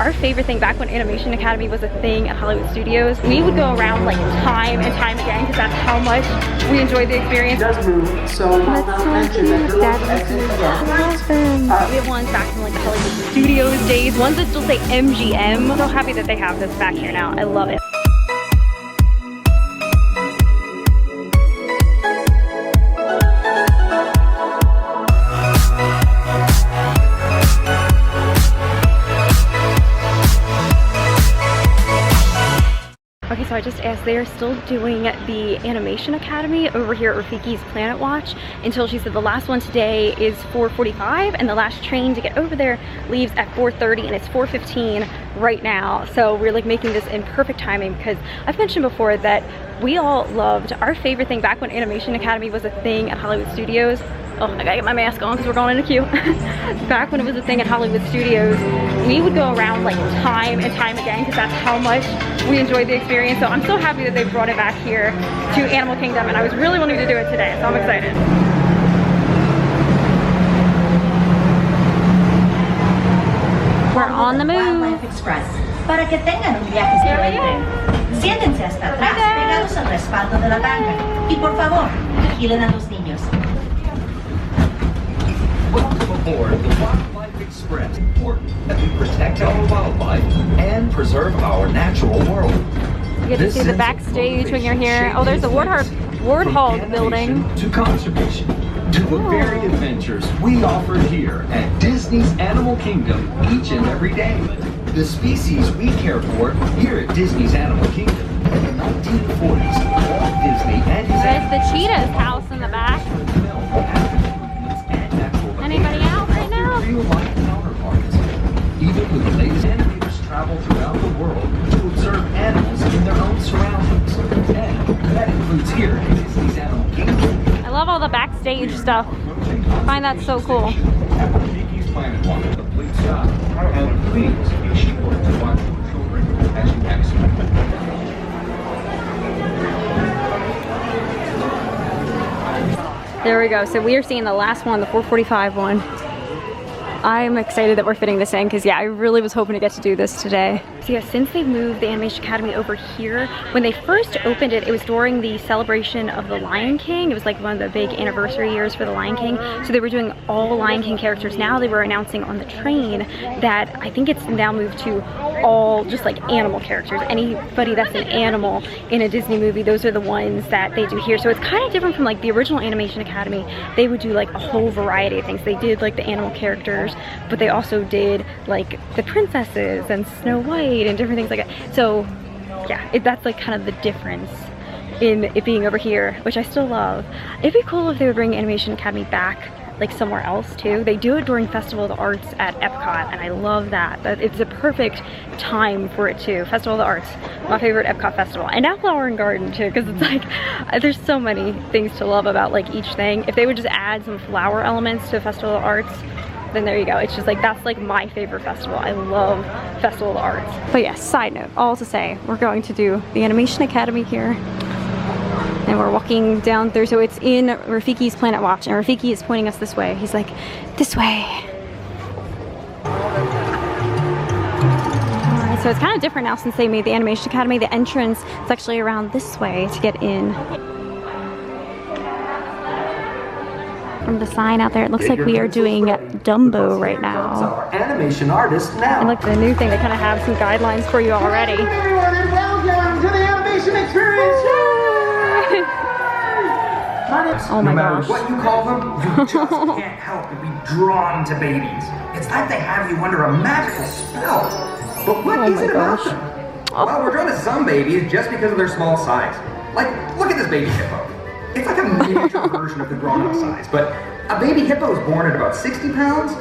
our favorite thing back when Animation Academy was a thing at Hollywood Studios. We would go around like time and time again because that's how much we enjoyed the experience. It does move, so That's so cute. We have ones back from like the Hollywood Studios days, ones that still say MGM. I'm so happy that they have this back here now. I love it. Okay, so I just asked, they are still doing the Animation Academy over here at Rafiki's Planet Watch until she said the last one today is 4:45 and the last train to get over there leaves at 4:30 and it's 4:15 right now. So we're like making this in perfect timing because I've mentioned before that we all loved our favorite thing back when Animation Academy was a thing at Hollywood Studios. Oh, I gotta get my mask on because we're going in a queue. Back when it was a thing at Hollywood Studios, we would go around like time and time again because that's how much we enjoyed the experience. So I'm so happy that they brought it back here to Animal Kingdom, and I was really wanting to do it today, so I'm excited. We're on the move. Express. Para que tengan un viaje excelente. Siéntense hasta atrás, pegados al respaldo de la banca. Y por favor, vigilen a los niños. Welcome aboard the Wildlife Express. It's important that we protect our wildlife and preserve our natural world. You get to see the backstage when you're here. Oh, there's the Warthog building. To conservation, to the varied adventures we offer here at Disney's Animal Kingdom each and every day. The species we care for here at Disney's Animal Kingdom. In the 1940s, Walt Disney and his There's the cheetah's house in the back. Anybody out right now? Real-life counterparts. Even with the latest animators travel throughout the world to observe animals in their own surroundings. And that includes here at Disney's Animal Kingdom. I love all the backstage stuff. I find that so cool. Rafiki's Planet Watch, complete stop. And please be sure to watch your children as you exit. There we go. So we are seeing the last one, the 4:45 one. I'm excited that we're fitting this in because yeah, I really was hoping to get to do this today. So yeah, since they moved the Animation Academy over here, when they first opened it, it was during the celebration of the Lion King. It was like one of the big anniversary years for the Lion King. So they were doing all Lion King characters. Now they were announcing on the train that I think it's now moved to all just like animal characters. Anybody that's an animal in a Disney movie, those are the ones that they do here. So it's kind of different from like the original Animation Academy. They would do like a whole variety of things. They did like the animal characters, but they also did like the princesses and Snow White and different things like that. So yeah, that's like kind of the difference in it being over here, which I still love. It'd be cool if they would bring Animation Academy back like somewhere else too. They do it during Festival of the Arts at Epcot, and I love that. It's a perfect time for it too. Festival of the Arts, my favorite Epcot festival. And now Flower and Garden too, because it's like, there's so many things to love about like each thing. If they would just add some flower elements to Festival of the Arts, then there you go. It's just like, that's like my favorite festival. I love Festival of the Arts. But yes, side note, all to say, we're going to do the Animation Academy here. And we're walking down through, so it's in Rafiki's Planet Watch, and Rafiki is pointing us this way. He's like, this way. Alright, so it's kind of different now since they made the Animation Academy. The entrance is actually around this way to get in. From the sign out there, it looks like we are doing Dumbo right now. Our animation artist now. And look, the new thing, they kind of have some guidelines for you already. Everyone, and welcome to the animation experience. Oh my no matter gosh. what you call them, you just can't help but be drawn to babies. It's like they have you under a magical spell. But what is it about them? Well, we're drawn to some babies just because of their small size. Like, look at this baby hippo. It's like a miniature version of the grown-up size, but a baby hippo is born at about 60 pounds,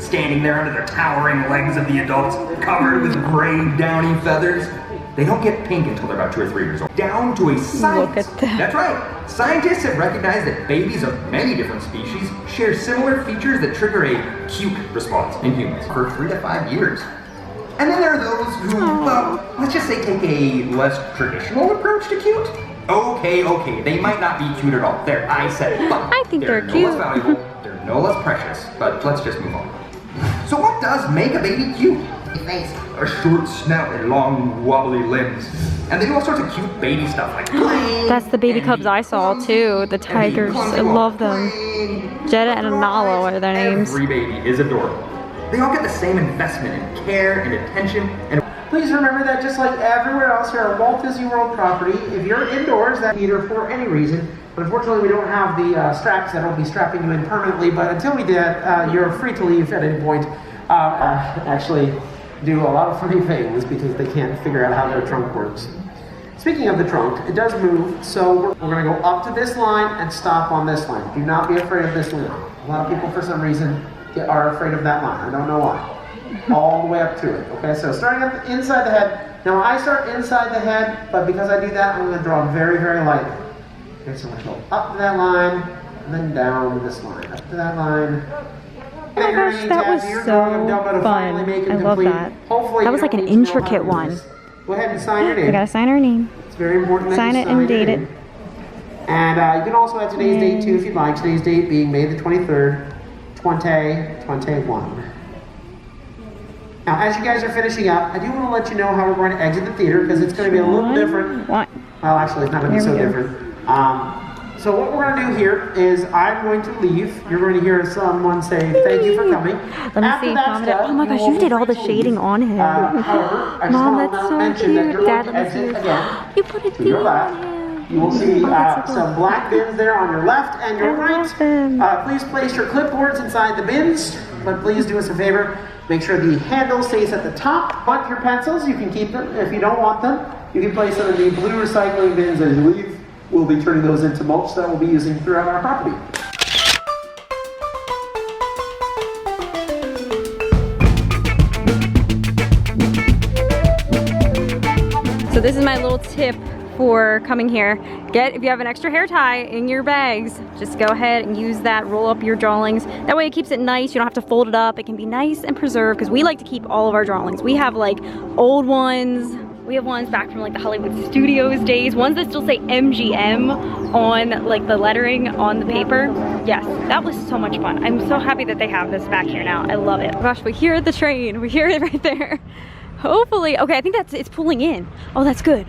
standing there under the towering legs of the adults, covered with gray, downy feathers. They don't get pink until they're about 2 or 3 years old. Down to a science. Look at that. That's right. Scientists have recognized that babies of many different species share similar features that trigger a cute response in humans for 3 to 5 years. And then there are those who, well, let's just say take a less traditional approach to cute. Okay, they might not be cute at all. There, I said it. But I think they're no cute. less valuable, they're no less precious, but let's just move on. So what does make a baby cute? face, a short snout and long wobbly limbs. And they do all sorts of cute baby stuff like That's the baby cubs I saw too, the tigers. I love them. Jetta and Nalo are their names. Every baby is adorable. They all get the same investment in care and attention and Please remember that just like everywhere else here at Walt Disney World property, if you're indoors, that either for any reason, but unfortunately we don't have the straps that will be strapping you in permanently, but until we did, you're free to leave at any point. Actually do a lot of funny things because they can't figure out how their trunk works. Speaking of the trunk, it does move, so we're going to go up to this line and stop on this line. Do not be afraid of this line. A lot of people for some reason are afraid of that line. I don't know why. All the way up to it. Okay, so starting up inside the head. Now I start inside the head, but because I do that, I'm going to draw very, very lightly. Okay, so I'm going to go up to that line, and then down this line. Up to that line. Oh my gosh, that was so fun. I love that. That was like an intricate one. Go ahead and sign your name. We gotta sign our name. It's very important that sign you it and date it. And you can also add today's date too if you'd like. Today's date being May the 23rd, 2021. Now, as you guys are finishing up, I do want to let you know how we're going to exit the theater because it's going to be a little different. Well, actually, it's not going to be so different. So what we're going to do here is I'm going to leave. You're going to hear someone say, thank you for coming. Let me see. Mom, oh my gosh, you did all the shading on him. However, I just Mom, want that's to mention so that cute. you're Dad, going to exit again you put a to your left. You will see some black bins there on your left and your right. Please place your clipboards inside the bins, but please do us a favor. Make sure the handle stays at the top. Want your pencils, you can keep them. If you don't want them, you can place them in the blue recycling bins as you leave. We'll be turning those into mulch that we'll be using throughout our property. So this is my little tip for coming here. If you have an extra hair tie in your bags, just go ahead and use that, roll up your drawings. That way it keeps it nice, you don't have to fold it up. It can be nice and preserved because we like to keep all of our drawings. We have like old ones. We have ones back from like the Hollywood Studios days, ones that still say MGM on like the lettering on the paper. Yes, that was so much fun. I'm so happy that they have this back here now. I love it. Gosh, we hear the train. We hear it right there. Hopefully, okay, I think it's pulling in. Oh, that's good.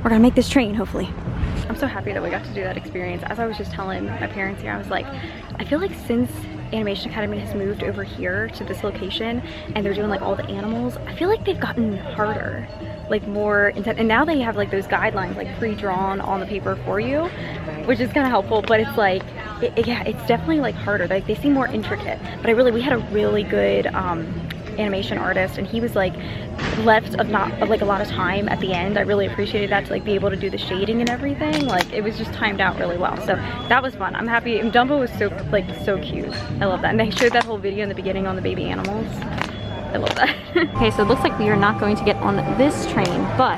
We're gonna make this train, hopefully. I'm so happy that we got to do that experience. As I was just telling my parents here, I was like, I feel like since Animation Academy has moved over here to this location and they're doing like all the animals, I feel like they've gotten harder, like more intense. And now they have like those guidelines like pre-drawn on the paper for you, which is kind of helpful, but it's like, yeah, it's definitely like harder. Like they seem more intricate, but we had a really good animation artist, and he was like left a lot of time at the end. I really appreciated that, to like be able to do the shading and everything. Like it was just timed out really well, so that was fun. I'm happy. And Dumbo was so cute. I love that, and they showed that whole video in the beginning on the baby animals. I love that. Okay, so it looks like we are not going to get on this train, but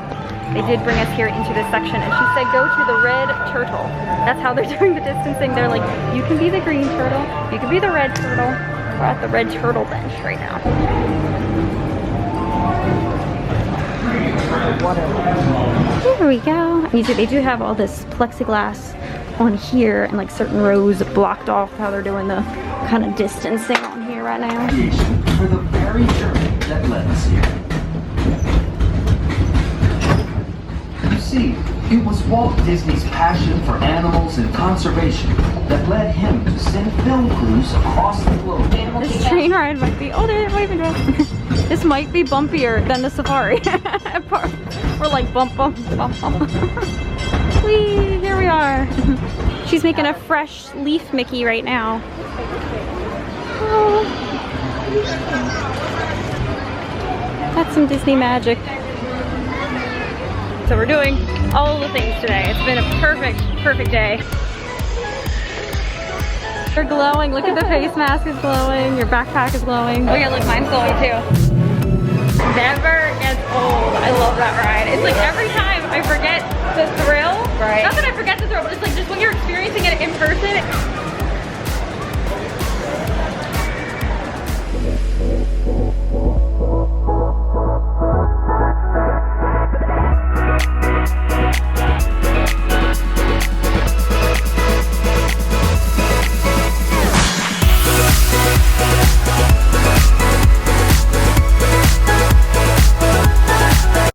they did bring us here into this section, and she said go to the red turtle. That's how they're doing the distancing. They're like, you can be the green turtle, you can be the red turtle. We're at the red turtle bench right now. Here we go. And you see they do have all this plexiglass on here and like certain rows blocked off, how they're doing the kind of distancing on here right now. For the very journey that led us here. You see, it was Walt Disney's passion for animals and conservation that led him to send film crews across the globe. This train ride might be, oh, they're waving to us. This might be bumpier than the safari part. We're like bump, bump, bump, bump. Whee, here we are. She's making a fresh leaf Mickey right now. Oh. That's some Disney magic. So we're doing all the things today. It's been a perfect day. They're glowing. Look at the face mask is glowing. Your backpack is glowing. Oh yeah, look, mine's glowing too.